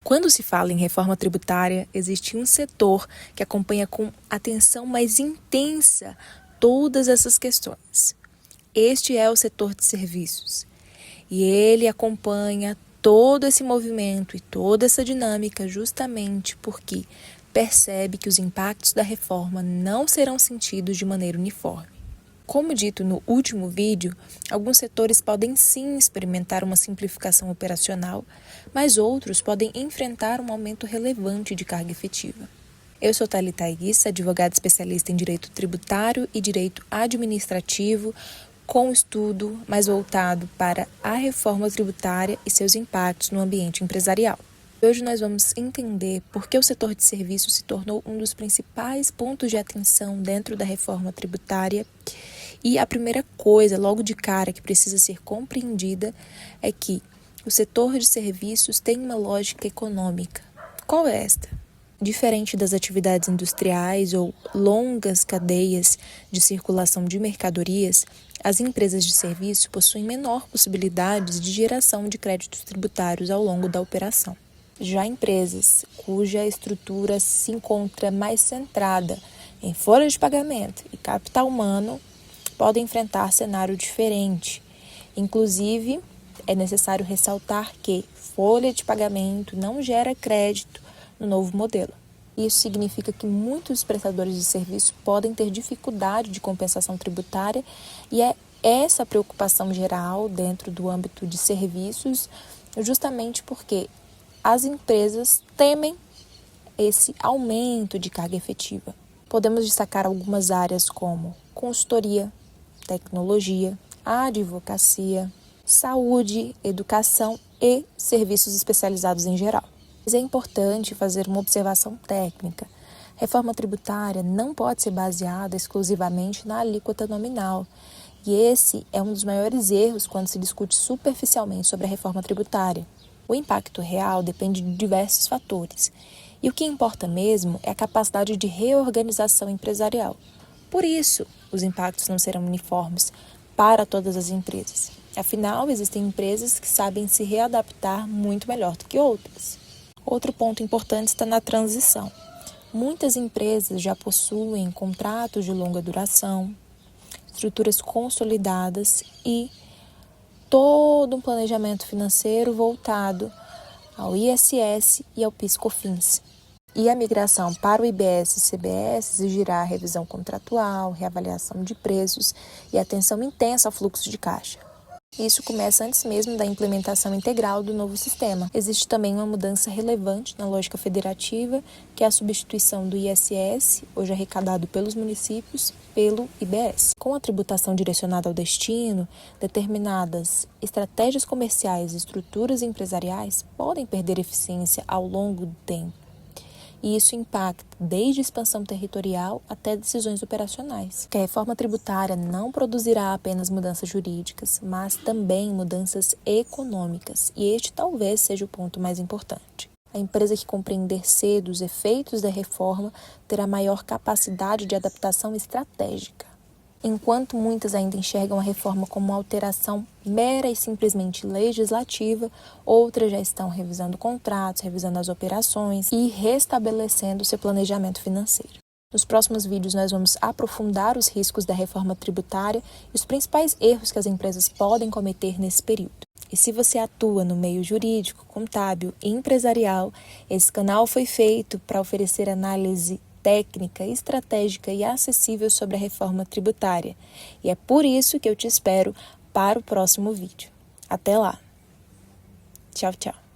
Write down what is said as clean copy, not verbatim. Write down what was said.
Quando se fala em reforma tributária, existe um setor que acompanha com atenção mais intensa todas essas questões. Este é o setor de serviços. E ele acompanha todo esse movimento e toda essa dinâmica justamente porque percebe que os impactos da reforma não serão sentidos de maneira uniforme. Como dito no último vídeo, alguns setores podem sim experimentar uma simplificação operacional, mas outros podem enfrentar um aumento relevante de carga efetiva. Eu sou Thalita Issa, advogada especialista em direito tributário e direito administrativo, com estudo mais voltado para a reforma tributária e seus impactos no ambiente empresarial. Hoje nós vamos entender por que o setor de serviços se tornou um dos principais pontos de atenção dentro da reforma tributária. E a primeira coisa, logo de cara, que precisa ser compreendida é que o setor de serviços tem uma lógica econômica. Qual é esta? Diferente das atividades industriais ou longas cadeias de circulação de mercadorias, as empresas de serviço possuem menor possibilidades de geração de créditos tributários ao longo da operação. Já empresas cuja estrutura se encontra mais centrada em folha de pagamento e capital humano podem enfrentar cenário diferente. Inclusive, é necessário ressaltar que folha de pagamento não gera crédito no novo modelo. Isso significa que muitos prestadores de serviço podem ter dificuldade de compensação tributária e é essa preocupação geral dentro do âmbito de serviços, justamente porque as empresas temem esse aumento de carga efetiva. Podemos destacar algumas áreas como consultoria, tecnologia, advocacia, saúde, educação e serviços especializados em geral. Mas é importante fazer uma observação técnica. Reforma tributária não pode ser baseada exclusivamente na alíquota nominal. E esse é um dos maiores erros quando se discute superficialmente sobre a reforma tributária. O impacto real depende de diversos fatores. E o que importa mesmo é a capacidade de reorganização empresarial. Por isso, os impactos não serão uniformes para todas as empresas. Afinal, existem empresas que sabem se readaptar muito melhor do que outras. Outro ponto importante está na transição. Muitas empresas já possuem contratos de longa duração, estruturas consolidadas e todo um planejamento financeiro voltado ao ISS e ao PIS/COFINS. E a migração para o IBS e CBS exigirá revisão contratual, reavaliação de preços e atenção intensa ao fluxo de caixa. Isso começa antes mesmo da implementação integral do novo sistema. Existe também uma mudança relevante na lógica federativa, que é a substituição do ISS, hoje arrecadado pelos municípios, pelo IBS. Com a tributação direcionada ao destino, determinadas estratégias comerciais e estruturas empresariais podem perder eficiência ao longo do tempo. E isso impacta desde a expansão territorial até decisões operacionais. Que a reforma tributária não produzirá apenas mudanças jurídicas, mas também mudanças econômicas. E este talvez seja o ponto mais importante. A empresa que compreender cedo os efeitos da reforma terá maior capacidade de adaptação estratégica. Enquanto muitas ainda enxergam a reforma como uma alteração mera e simplesmente legislativa, outras já estão revisando contratos, revisando as operações e restabelecendo seu planejamento financeiro. Nos próximos vídeos nós vamos aprofundar os riscos da reforma tributária e os principais erros que as empresas podem cometer nesse período. E se você atua no meio jurídico, contábil e empresarial, esse canal foi feito para oferecer análise técnica, estratégica e acessível sobre a reforma tributária. E é por isso que eu te espero para o próximo vídeo. Até lá! Tchau, tchau!